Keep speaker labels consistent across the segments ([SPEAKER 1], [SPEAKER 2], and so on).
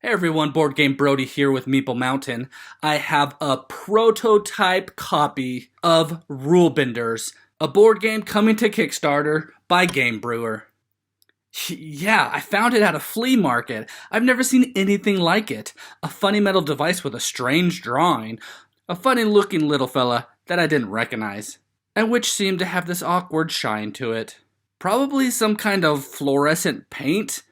[SPEAKER 1] Hey everyone, Board Game Brody here with Meeple Mountain. I have a prototype copy of Rulebenders, a board game coming to Kickstarter by Game Brewer. Yeah, I found it at a flea market. I've never seen anything like it. A funny metal device with a strange drawing. A funny looking little fella that I didn't recognize, and which seemed to have this awkward shine to it. Probably some kind of fluorescent paint.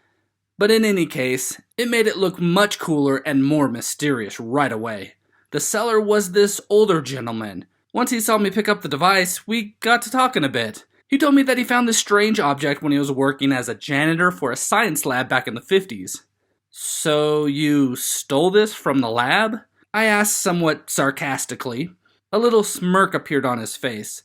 [SPEAKER 1] But in any case, it made it look much cooler and more mysterious right away. The seller was this older gentleman. Once he saw me pick up the device, we got to talking a bit. He told me that he found this strange object when he was working as a janitor for a science lab back in the 50s. So you stole this from the lab? I asked somewhat sarcastically. A little smirk appeared on his face.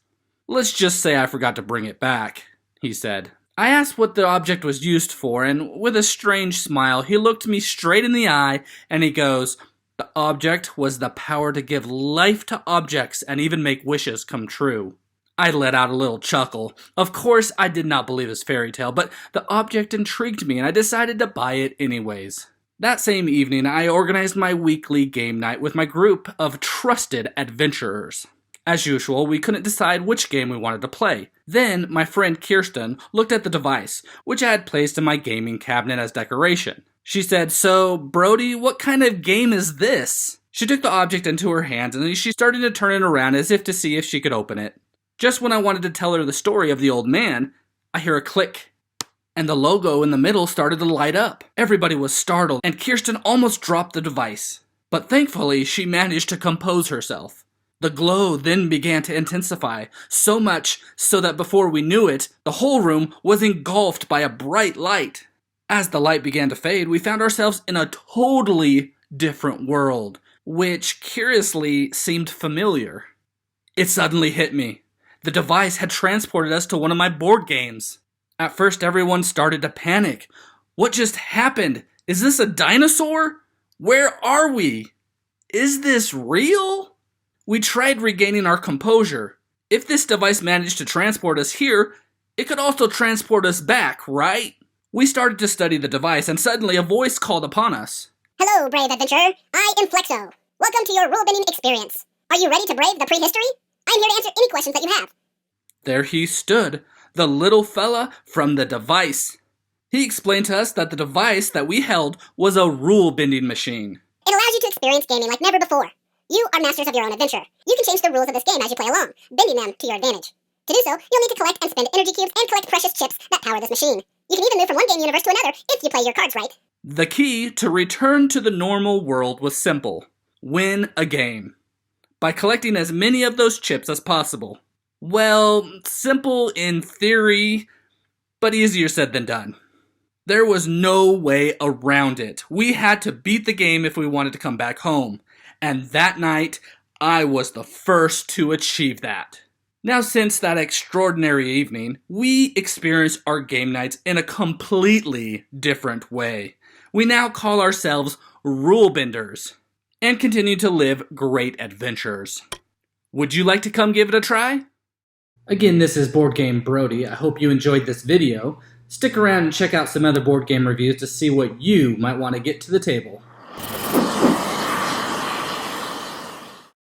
[SPEAKER 1] Let's just say I forgot to bring it back, he said. I asked what the object was used for, and with a strange smile, he looked me straight in the eye, and he goes, "The object was the power to give life to objects and even make wishes come true." I let out a little chuckle. Of course, I did not believe his fairy tale, but the object intrigued me, and I decided to buy it anyways. That same evening, I organized my weekly game night with my group of trusted adventurers. As usual, we couldn't decide which game we wanted to play. Then, my friend Kirsten looked at the device, which I had placed in my gaming cabinet as decoration. She said, "So, Brody, what kind of game is this?" She took the object into her hands and she started to turn it around as if to see if she could open it. Just when I wanted to tell her the story of the old man, I hear a click, and the logo in the middle started to light up. Everybody was startled, and Kirsten almost dropped the device. But thankfully, she managed to compose herself. The glow then began to intensify, so much so that before we knew it, the whole room was engulfed by a bright light. As the light began to fade, we found ourselves in a totally different world, which curiously seemed familiar. It suddenly hit me. The device had transported us to one of my board games. At first, everyone started to panic. What just happened? Is this a dinosaur? Where are we? Is this real? We tried regaining our composure. If this device managed to transport us here, it could also transport us back, right? We started to study the device, and suddenly a voice called upon us.
[SPEAKER 2] Hello, brave adventurer. I am Flexo. Welcome to your rule-bending experience. Are you ready to brave the prehistory? I am here to answer any questions that you have.
[SPEAKER 1] There he stood, the little fella from the device. He explained to us that the device that we held was a rule-bending machine.
[SPEAKER 2] It allows you to experience gaming like never before. You are masters of your own adventure. You can change the rules of this game as you play along, bending them to your advantage. To do so, you'll need to collect and spend energy cubes and collect precious chips that power this machine. You can even move from one game universe to another if you play your cards right.
[SPEAKER 1] The key to return to the normal world was simple. Win a game. By collecting as many of those chips as possible. Well, simple in theory, but easier said than done. There was no way around it. We had to beat the game if we wanted to come back home. And that night, I was the first to achieve that. Now, since that extraordinary evening, we experience our game nights in a completely different way. We now call ourselves Rulebenders and continue to live great adventures. Would you like to come give it a try? Again, this is Board Game Brody. I hope you enjoyed this video. Stick around and check out some other board game reviews to see what you might want to get to the table.